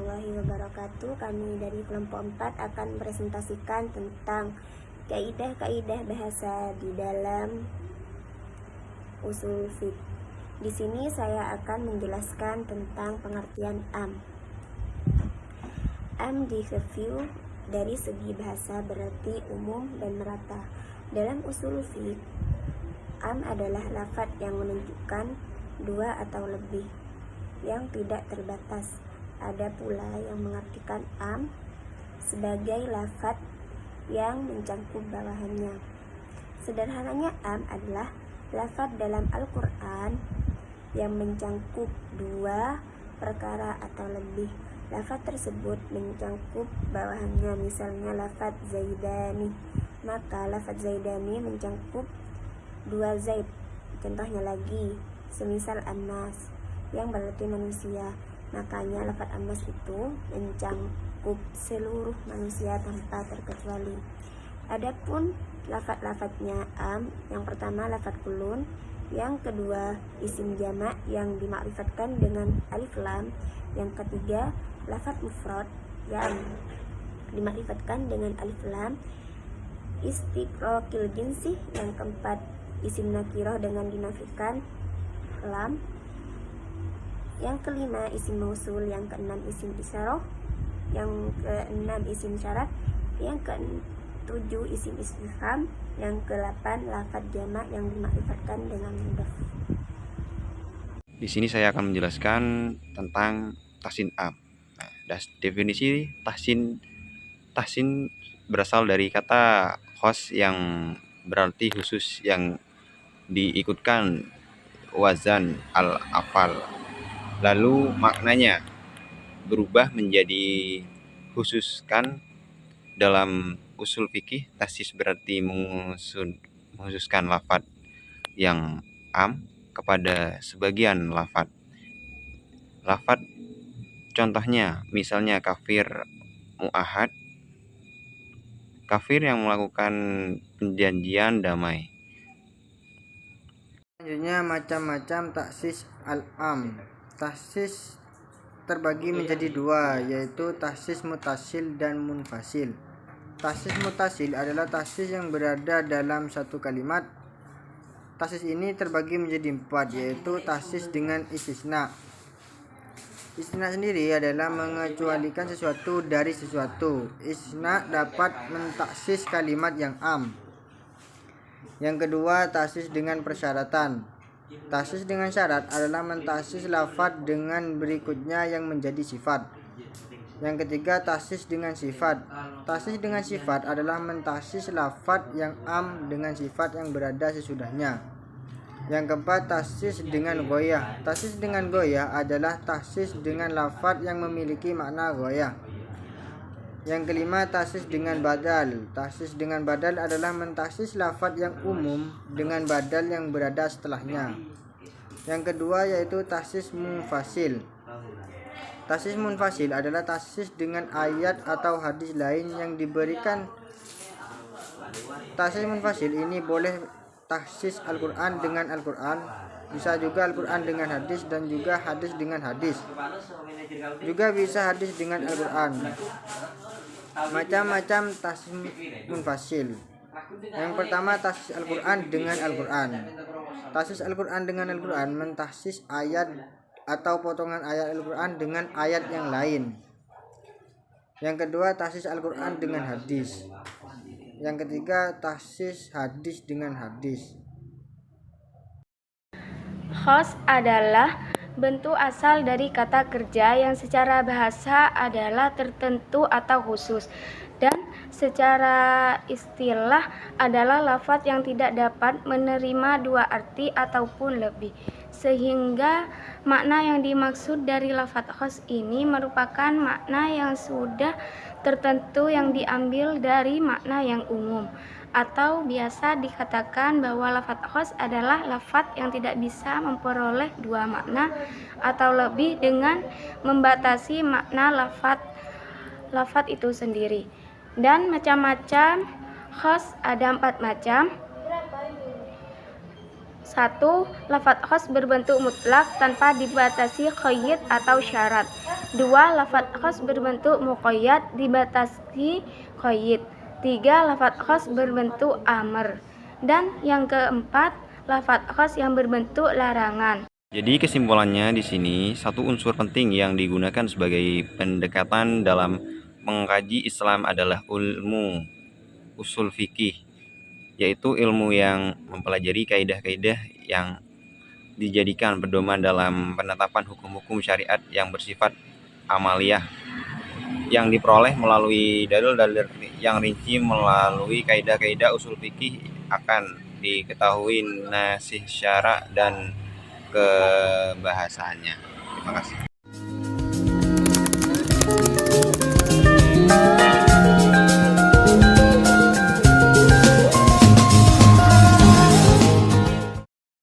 warahmatullahi wabarakatuh. Kami dari kelompok 4 akan presentasikan tentang kaidah-kaidah bahasa di dalam usul fiqh. Di sini saya akan menjelaskan tentang pengertian am. Am di review dari segi bahasa berarti umum dan merata. Dalam usul fiqh, am adalah lafadz yang menunjukkan dua atau lebih yang tidak terbatas. Ada pula yang mengartikan am sebagai lafadz yang mencakup bawahannya. Sederhananya, am adalah lafadz dalam Al-Quran yang mencakup dua perkara atau lebih. Lafadz tersebut mencakup bawahannya, misalnya lafadz zaidani, maka lafadz zaidani mencakup dua zaid. Contohnya lagi, semisal annas yang berarti manusia, makanya lafadz annas itu mencakup seluruh manusia tanpa terkecuali. Adapun lafadz-lafadznya am, yang pertama lafadz kulun, yang kedua isim jamak yang dimakrifatkan dengan alif lam, yang ketiga lafadz mufrad yang dimakrifatkan dengan alif lam, istiqraqil jinsi, yang keempat isim nakirah dengan dinafikan lam, yang kelima isim mausul, yang keenam isim isyarah, yang keenam isim syarat, yang ketujuh isim istifham, yang ke-8 lafadz jamak yang dimakrifatkan dengan mudhaf. Di sini saya akan menjelaskan tentang tahsin am. Definisi tahsin berasal dari kata khos yang berarti khusus yang diikutkan wazan al-afal. Lalu maknanya berubah menjadi khususkan. Dalam usul fikih, tahsis berarti mengkhususkan lafadz yang am kepada sebagian lafadz. Contohnya, misalnya kafir mu'ahad, kafir yang melakukan perjanjian damai. Selanjutnya, macam-macam tahsis al-am. Tahsis terbagi menjadi dua, yaitu tahsis mutasil dan munfasil. Tahsis mutasil adalah tahsis yang berada dalam satu kalimat. Tahsis ini terbagi menjadi 4, yaitu tahsis dengan istisna. Istisna sendiri adalah mengecualikan sesuatu dari sesuatu. Istisna dapat mentaksis kalimat yang am. Yang kedua, tahsis dengan persyaratan. Tahsis dengan syarat adalah mentaksis lafadz dengan berikutnya yang menjadi sifat. Yang ketiga, tahsis dengan sifat. Tahsis dengan sifat adalah mentaksis lafadz yang am dengan sifat yang berada sesudahnya. Yang keempat, tahsis dengan ghoyah. Tahsis dengan ghoyah adalah tahsis dengan lafadz yang memiliki makna ghoyah. Yang kelima, tahsis dengan badal. Tahsis dengan badal adalah mentaksis lafadz yang umum dengan badal yang berada setelahnya. Yang kedua yaitu tahsis munfasil. Tahsis munfasil adalah tahsis dengan ayat atau hadis lain yang diberikan. Tahsis munfasil ini boleh tahsis Al-Quran dengan Al-Quran, bisa juga Al-Quran dengan hadis, dan juga hadis dengan hadis. Juga bisa hadis dengan Al-Quran. Macam-macam tahsis munfasil. Yang pertama, tahsis Al-Quran dengan Al-Quran. Tahsis Al-Quran dengan Al-Quran mentahsis ayat atau potongan ayat Al-Quran dengan ayat yang lain. Yang kedua, tahsis Al-Quran dengan hadis. Yang ketiga, tahsis hadis dengan hadis. Khos adalah bentuk asal dari kata kerja yang secara bahasa adalah tertentu atau khusus, dan secara istilah adalah lafadz yang tidak dapat menerima dua arti ataupun lebih, sehingga makna yang dimaksud dari lafadz khos ini merupakan makna yang sudah tertentu yang diambil dari makna yang umum. Atau biasa dikatakan bahwa lafadz khos adalah lafadz yang tidak bisa memperoleh dua makna atau lebih dengan membatasi makna lafadz itu sendiri. Dan macam-macam khos ada 4 macam. 1. Lafadz khas berbentuk mutlak tanpa dibatasi qayyid atau syarat. 2. Lafadz khas berbentuk muqayyad dibatasi qayyid. 3. Lafadz khas berbentuk amr. Dan yang keempat, lafadz khas yang berbentuk larangan. Jadi kesimpulannya di sini satu unsur penting yang digunakan sebagai pendekatan dalam mengkaji Islam adalah ilmu usul fikih, yaitu ilmu yang mempelajari kaidah-kaidah yang dijadikan pedoman dalam penetapan hukum-hukum syariat yang bersifat amaliyah, yang diperoleh melalui dalil-dalil yang rinci. Melalui kaidah-kaidah usul fikih akan diketahui nasih syara' dan kebahasaannya. Terima kasih.